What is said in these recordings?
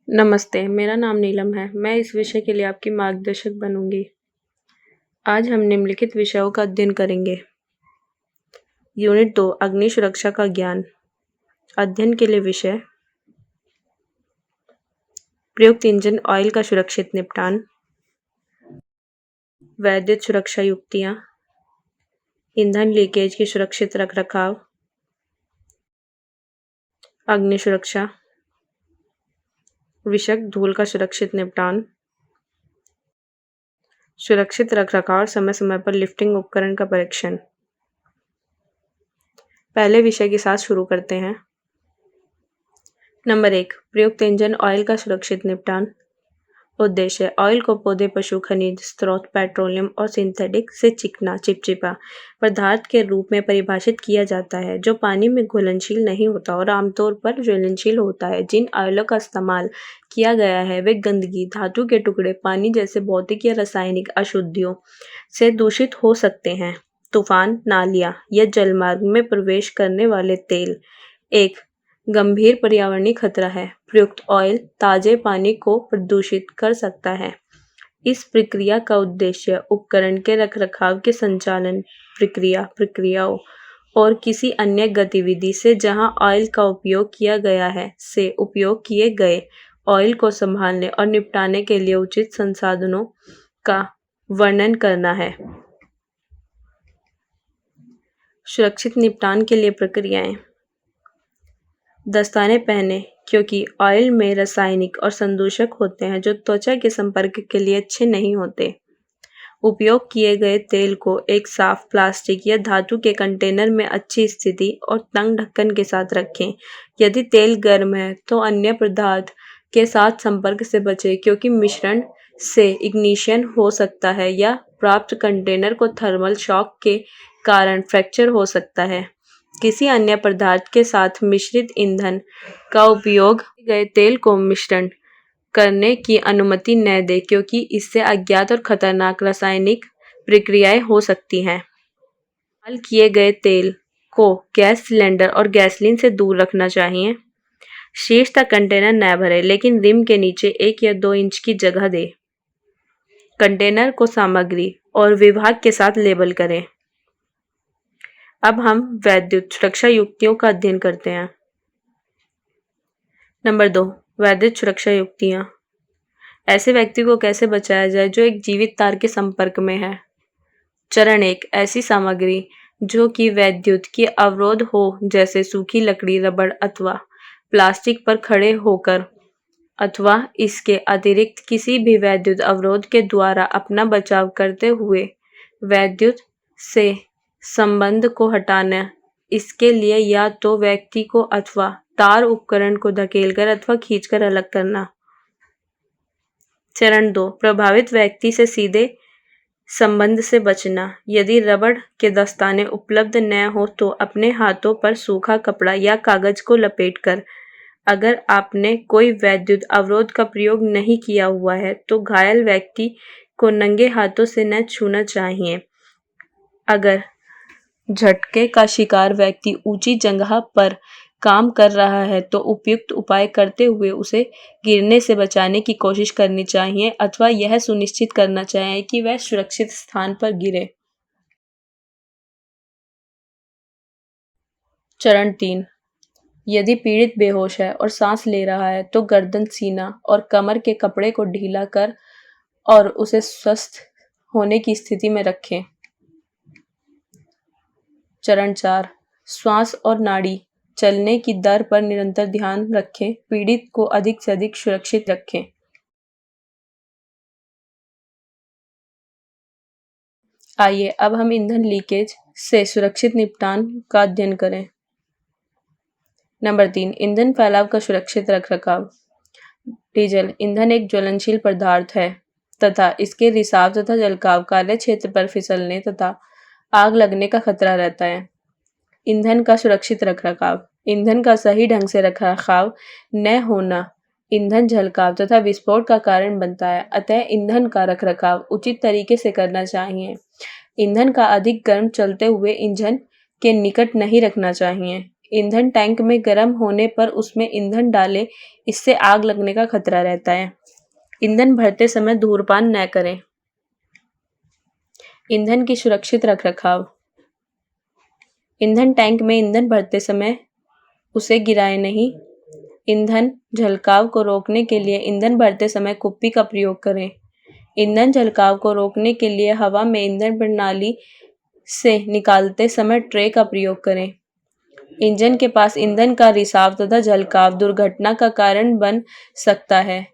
नमस्ते, मेरा नाम नीलम है। मैं इस विषय के लिए आपकी मार्गदर्शक बनूँगी। आज हम निम्नलिखित विषयों का अध्ययन करेंगे। यूनिट 2 अग्नि सुरक्षा का ज्ञान। अध्ययन के लिए विषय प्रयुक्त इंजन ऑयल का सुरक्षित निपटान, वैद्युत सुरक्षा युक्तियाँ, ईंधन लीकेज की सुरक्षित रखरखाव, अग्नि सुरक्षा, विषक धूल का सुरक्षित निपटान, सुरक्षित रखरखाव और समय समय पर लिफ्टिंग उपकरण का परीक्षण। पहले विषय के साथ शुरू करते हैं। नंबर 1 प्रयुक्त इंजन ऑयल का सुरक्षित निपटान। उद्देश्य ऑयल को पौधे पशु खनिज स्रोत पेट्रोलियम और सिंथेटिक से चिकना चिपचिपा पदार्थ के रूप में परिभाषित किया जाता है जो पानी में घुलनशील नहीं होता और आमतौर पर ज्वलनशील होता है। जिन ऑयलों का इस्तेमाल किया गया है वे गंदगी धातु के टुकड़े पानी जैसे भौतिक या रासायनिक अशुद्धियों से दूषित हो सकते हैं। तूफान नालियाँ या जलमार्ग में प्रवेश करने वाले तेल एक गंभीर पर्यावरणीय खतरा है। प्रयुक्त ऑयल ताजे पानी को प्रदूषित कर सकता है। इस प्रक्रिया का उद्देश्य उपकरण के रखरखाव के संचालन प्रक्रियाओं और किसी अन्य गतिविधि से जहां ऑयल का उपयोग किया गया है से उपयोग किए गए ऑयल को संभालने और निपटाने के लिए उचित संसाधनों का वर्णन करना है। सुरक्षित निपटान के लिए प्रक्रियाएं। दस्ताने पहने क्योंकि ऑयल में रासायनिक और संदूषक होते हैं जो त्वचा के संपर्क के लिए अच्छे नहीं होते। उपयोग किए गए तेल को एक साफ प्लास्टिक या धातु के कंटेनर में अच्छी स्थिति और तंग ढक्कन के साथ रखें। यदि तेल गर्म है तो अन्य पदार्थ के साथ संपर्क से बचें क्योंकि मिश्रण से इग्निशन हो सकता है या प्राप्त कंटेनर को थर्मल शॉक के कारण फ्रैक्चर हो सकता है। किसी अन्य पदार्थ के साथ मिश्रित ईंधन का उपयोग गए तेल को मिश्रण करने की अनुमति न दें क्योंकि इससे अज्ञात और खतरनाक रासायनिक प्रक्रियाएं हो सकती हैं। इस्तेमाल किए गए तेल को गैस सिलेंडर और गैसोलीन से दूर रखना चाहिए। शीर्ष तक कंटेनर न भरें लेकिन रिम के नीचे 1 या 2 इंच की जगह दें। कंटेनर को सामग्री और विभाग के साथ लेबल करें। अब हम वैद्युत सुरक्षा युक्तियों का अध्ययन करते हैं। नंबर 2 वैद्युत सुरक्षा युक्तियाँ। ऐसे व्यक्ति को कैसे बचाया जाए जो एक जीवित तार के संपर्क में है। चरण 1 ऐसी सामग्री जो कि वैद्युत की अवरोध हो जैसे सूखी लकड़ी रबड़ अथवा प्लास्टिक पर खड़े होकर अथवा इसके अतिरिक्त किसी भी वैद्युत अवरोध के द्वारा अपना बचाव करते हुए वैद्युत से संबंध को हटाना। इसके लिए या तो व्यक्ति को अथवा तार उपकरण को धकेलकर अथवा खींचकर अलग करना। चरण 2 प्रभावित व्यक्ति से सीधे संबंध से बचना। यदि रबड़ के दस्ताने उपलब्ध न हो तो अपने हाथों पर सूखा कपड़ा या कागज को लपेटकर अगर आपने कोई वैद्युत अवरोध का प्रयोग नहीं किया हुआ है तो घायल व्यक्ति को नंगे हाथों से न छूना चाहिए। अगर झटके का शिकार व्यक्ति ऊंची जगह पर काम कर रहा है तो उपयुक्त उपाय करते हुए उसे गिरने से बचाने की कोशिश करनी चाहिए अथवा यह सुनिश्चित करना चाहिए कि वह सुरक्षित स्थान पर गिरे। चरण 3 यदि पीड़ित बेहोश है और सांस ले रहा है तो गर्दन सीना और कमर के कपड़े को ढीला कर और उसे स्वस्थ होने की स्थिति में रखें। चरण 4 श्वास और नाड़ी चलने की दर पर निरंतर ध्यान रखें। पीड़ित को अधिक से अधिक सुरक्षित रखें। आइए अब हम ईंधन लीकेज से सुरक्षित निपटान का अध्ययन करें। नंबर 3 ईंधन फैलाव का सुरक्षित रखरखाव। डीजल ईंधन एक ज्वलनशील पदार्थ है तथा इसके रिसाव तथा जलकाव कार्य क्षेत्र पर फिसलने तथा आग लगने का खतरा रहता है। ईंधन का सुरक्षित रखरखाव। ईंधन का सही ढंग से रखरखाव न होना ईंधन झलकाव तथा विस्फोट का कारण बनता है। अतः ईंधन का रखरखाव उचित तरीके से करना चाहिए। ईंधन का अधिक गर्म चलते हुए इंजन के निकट नहीं रखना चाहिए। ईंधन टैंक में गर्म होने पर उसमें ईंधन डालें, इससे आग लगने का खतरा रहता है। ईंधन भरते समय धूम्रपान न करें। ईंधन की सुरक्षित रखरखाव। ईंधन टैंक में ईंधन भरते समय उसे गिराएं नहीं। ईंधन झलकाव को रोकने के लिए ईंधन भरते समय कुप्पी का प्रयोग करें। ईंधन झलकाव को रोकने के लिए हवा में ईंधन प्रणाली से निकालते समय ट्रे का प्रयोग करें। इंजन के पास ईंधन का रिसाव तथा झलकाव दुर्घटना का कारण बन सकता है,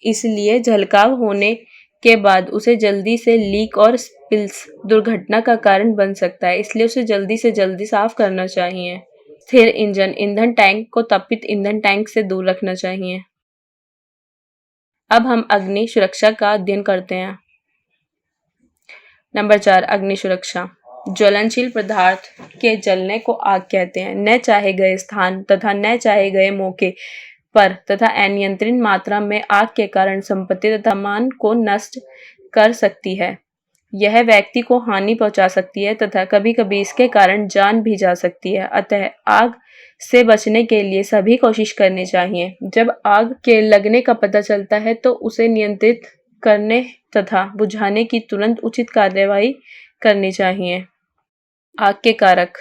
इसलिए झलकाव होने के बाद उसे जल्दी से लीक और स्पिल्स दुर्घटना का कारण बन सकता है, इसलिए उसे जल्दी से जल्दी साफ करना चाहिए। स्थिर इंजन ईंधन टैंक को तपित ईंधन टैंक से दूर रखना चाहिए। अब हम अग्नि सुरक्षा का अध्ययन करते हैं। नंबर 4, अग्नि सुरक्षा। ज्वलनशील पदार्थ के जलने को आग कहते हैं। न चाहे गए स्थान तथा न चाहे गए मौके पर तथा अनियंत्रित मात्रा में आग के कारण संपत्ति तथा मान को नष्ट कर सकती है। यह व्यक्ति को हानि पहुंचा सकती है तथा कभी कभी इसके कारण जान भी जा सकती है। अतः आग से बचने के लिए सभी कोशिश करनी चाहिए। जब आग के लगने का पता चलता है तो उसे नियंत्रित करने तथा बुझाने की तुरंत उचित कार्यवाही करनी चाहिए। आग के कारक।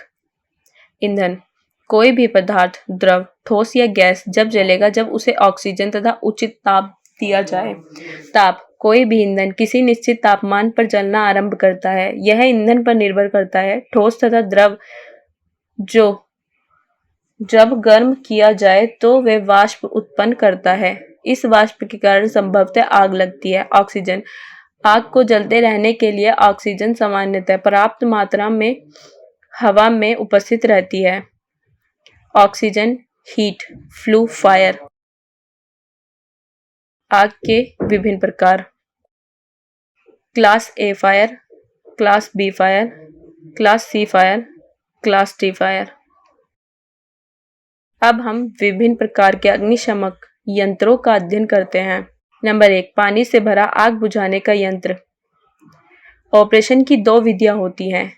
ईंधन। कोई भी पदार्थ, द्रव, ठोस या गैस जब जलेगा जब उसे ऑक्सीजन तथा उचित ताप दिया जाए। ताप। कोई भी ईंधन किसी निश्चित तापमान पर जलना आरंभ करता है। यह ईंधन पर निर्भर करता है। ठोस तथा द्रव जो जब गर्म किया जाए तो वे वाष्प उत्पन्न करता है। इस वाष्प के कारण संभवतः आग लगती है। ऑक्सीजन। आग को जलते रहने के लिए ऑक्सीजन सामान्यतः पर्याप्त मात्रा में हवा में उपस्थित रहती है। Oxygen heat fuel fire. आग के विभिन्न प्रकार। Class A fire, class B fire, class C fire, class D fire. अब हम विभिन्न प्रकार के अग्निशमक यंत्रों का अध्ययन करते हैं। नंबर 1, पानी से भरा आग बुझाने का यंत्र। ऑपरेशन की 2 विधियां होती हैं,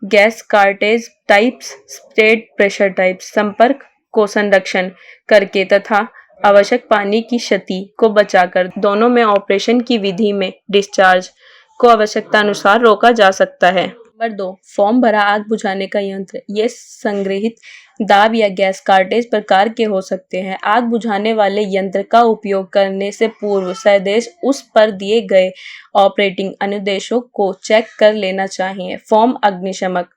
gas cartridge types, spread pressure types. संपर्क को संरक्षण करके तथा आवश्यक पानी की क्षति को बचाकर दोनों में ऑपरेशन की विधि में डिस्चार्ज को आवश्यकता अनुसार रोका जा सकता है। नंबर 2, फोम भरा आग बुझाने का यंत्र। ये संग्रहित दाब या गैस कार्टेज प्रकार के हो सकते हैं। आग बुझाने वाले यंत्र का उपयोग करने से पूर्व सदैव उस पर दिए गए ऑपरेटिंग अनुदेशों को चेक कर लेना चाहिए। फोम अग्निशमक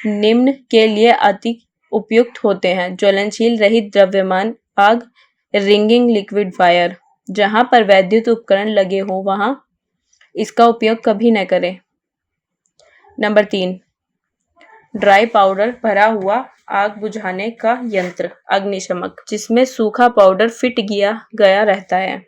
निम्न के लिए अति उपयुक्त होते हैं: ज्वलनशील रहित द्रव्यमान आग, रिंगिंग लिक्विड फायर। जहां पर वैद्युत उपकरण लगे हो वहां इसका उपयोग कभी न करें। नंबर 3, ड्राई पाउडर भरा हुआ आग बुझाने का यंत्र अग्निशमक, जिसमें सूखा पाउडर फिट किया गया रहता है।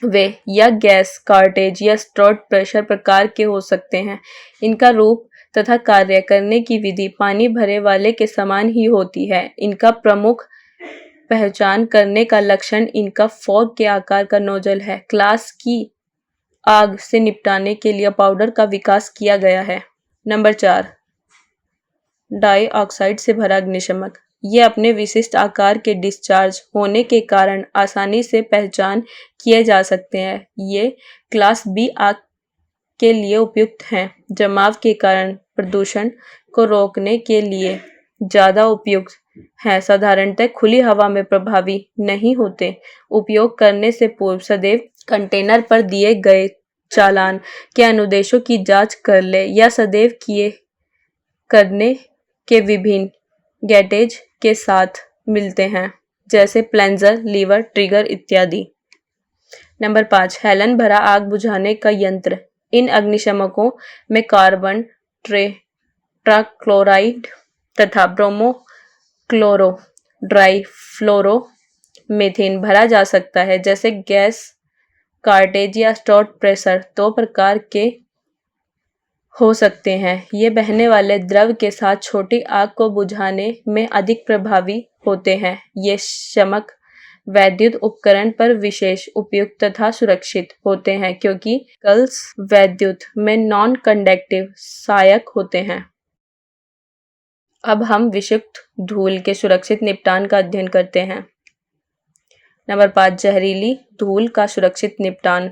वे या गैस कार्टेज या स्टोर्ड प्रेशर प्रकार के हो सकते हैं। इनका रूप तथा कार्य करने की विधि पानी भरे वाले के समान ही होती है। इनका प्रमुख पहचान करने का लक्षण इनका फॉग के आकार का नोजल है। क्लास की आग से निपटाने के लिए पाउडर का विकास किया गया है। नंबर 4, डाई ऑक्साइड से भरा अग्निशमक। ये अपने विशिष्ट आकार के डिस्चार्ज होने के कारण आसानी से पहचान किए जा सकते हैं। ये क्लास बी आग के लिए उपयुक्त हैं। जमाव के कारण प्रदूषण को रोकने के लिए ज़्यादा उपयुक्त हैं। साधारणतः खुली हवा में प्रभावी नहीं होते। उपयोग करने से पूर्व सदैव कंटेनर पर दिए गए चालान के अनुदेशों की जांच कर ले या सदैव किए करने के विभिन्न गेटेज के साथ मिलते हैं, जैसे प्लंजर, लीवर, ट्रिगर इत्यादि। नंबर 5, हेलन भरा आग बुझाने का यंत्र। इन अग्निशमकों में कार्बन टेट्राक्लोराइड तथा ब्रोमो क्लोरो ड्राइफ्लोरो मीथेन भरा जा सकता है। जैसे गैस कार्टेज या स्टोर्ड प्रेशर 2 प्रकार के हो सकते हैं। ये बहने वाले द्रव के साथ छोटी आग को बुझाने में अधिक प्रभावी होते हैं। ये शमक वैद्युत उपकरण पर विशेष उपयुक्त तथा सुरक्षित होते हैं क्योंकि कल्स वैद्युत में नॉन कंडक्टिव सहायक होते हैं। अब हम विषुक्त धूल के सुरक्षित निपटान का अध्ययन करते हैं। नंबर 5, जहरीली धूल का सुरक्षित निपटान।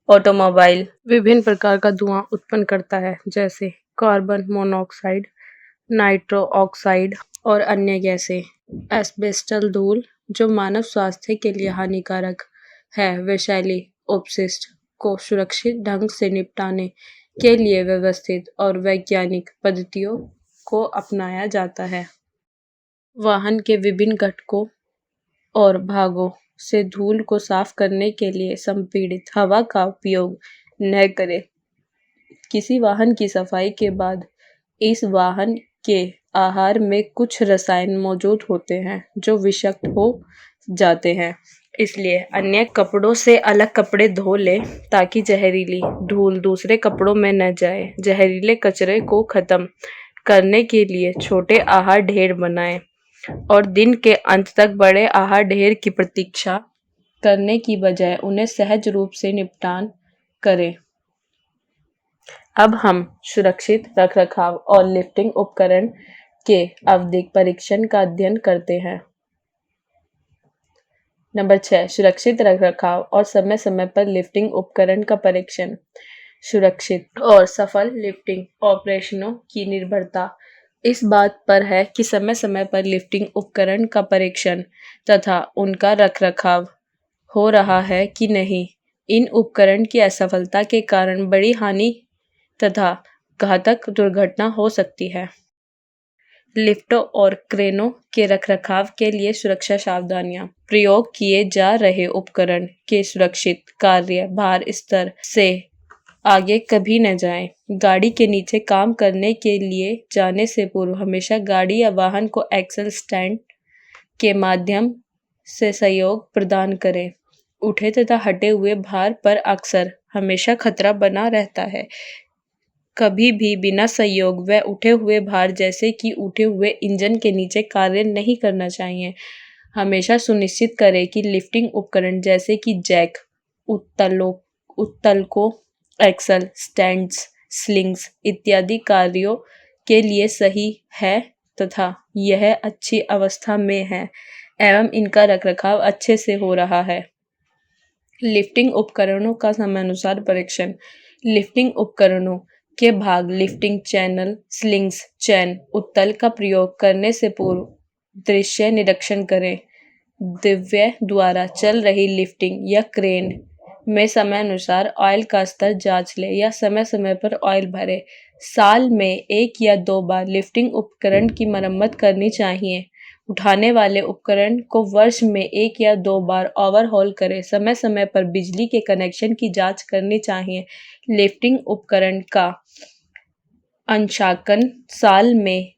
ऑटोमोबाइल विभिन्न प्रकार का धुआं उत्पन्न करता है, जैसे कार्बन मोनोऑक्साइड, नाइट्रो ऑक्साइड और अन्य गैसें। एस्बेस्टस धूल, जो मानव स्वास्थ्य के लिए हानिकारक है, विषैली अपशिष्ट को सुरक्षित ढंग से निपटाने के लिए व्यवस्थित और वैज्ञानिक पद्धतियों को अपनाया जाता है। वाहन के विभिन्न घटकों और भागों से धूल को साफ करने के लिए संपीड़ित हवा का उपयोग न करें। किसी वाहन की सफाई के बाद इस वाहन के आहार में कुछ रसायन मौजूद होते हैं जो विषाक्त हो जाते हैं, इसलिए अन्य कपड़ों से अलग कपड़े धो लें ताकि जहरीली धूल दूसरे कपड़ों में न जाए। जहरीले कचरे को खत्म करने के लिए छोटे आहार ढेर बनाएं और दिन के अंत तक बड़े आहार ढेर की प्रतीक्षा करने की बजाय उन्हें सहज रूप से निपटान करें। अब हम सुरक्षित रखरखाव और लिफ्टिंग उपकरण के आवधिक परीक्षण का अध्ययन करते हैं। नंबर 6, सुरक्षित रखरखाव और समय समय पर लिफ्टिंग उपकरण का परीक्षण। सुरक्षित और सफल लिफ्टिंग ऑपरेशनों की निर्भरता इस बात पर है कि समय समय पर लिफ्टिंग उपकरण का परीक्षण तथा उनका रखरखाव हो रहा है कि नहीं। इन उपकरण की असफलता के कारण बड़ी हानि तथा घातक दुर्घटना हो सकती है। लिफ्टों और क्रेनों के रखरखाव के लिए सुरक्षा सावधानियां। प्रयोग किए जा रहे उपकरण के सुरक्षित कार्य भार स्तर से आगे कभी न जाएं। गाड़ी के नीचे काम करने के लिए जाने से पूर्व हमेशा गाड़ी या वाहन को एक्सल स्टैंड के माध्यम से सहयोग प्रदान करें। उठे तथा हटे हुए भार पर अक्सर हमेशा खतरा बना रहता है। कभी भी बिना सहयोग व उठे हुए भार जैसे कि उठे हुए इंजन के नीचे कार्य नहीं करना चाहिए। हमेशा सुनिश्चित करें कि लिफ्टिंग उपकरण जैसे कि जैक, उत्तलकों, एक्सल स्टैंड्स, स्लिंग्स इत्यादि कार्यों के लिए सही है तथा यह अच्छी अवस्था में है एवं इनका रखरखाव अच्छे से हो रहा है। लिफ्टिंग उपकरणों का समयानुसार परीक्षण। लिफ्टिंग उपकरणों के भाग, लिफ्टिंग चैनल, स्लिंग्स, चैन, उत्तल का प्रयोग करने से पूर्व दृश्य निरीक्षण करें। दिव्य द्वारा चल रही लिफ्टिंग या क्रेन में समयानुसार ऑयल का स्तर जांच लें या समय समय पर ऑयल भरें। साल में 1 या 2 बार लिफ्टिंग उपकरण की मरम्मत करनी चाहिए। उठाने वाले उपकरण को वर्ष में 1 या 2 बार ओवरहॉल करें। समय समय पर बिजली के कनेक्शन की जांच करनी चाहिए। लिफ्टिंग उपकरण का अंशांकन साल में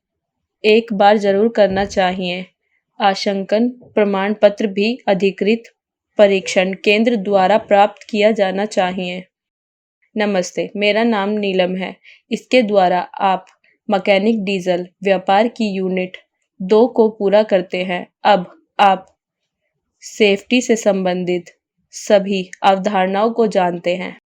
1 बार जरूर करना चाहिए। अंशांकन प्रमाण पत्र भी अधिकृत परीक्षण केंद्र द्वारा प्राप्त किया जाना चाहिए। नमस्ते, मेरा नाम नीलम है। इसके द्वारा आप मैकेनिक डीजल व्यापार की यूनिट 2 को पूरा करते हैं। अब आप सेफ्टी से संबंधित सभी अवधारणाओं को जानते हैं।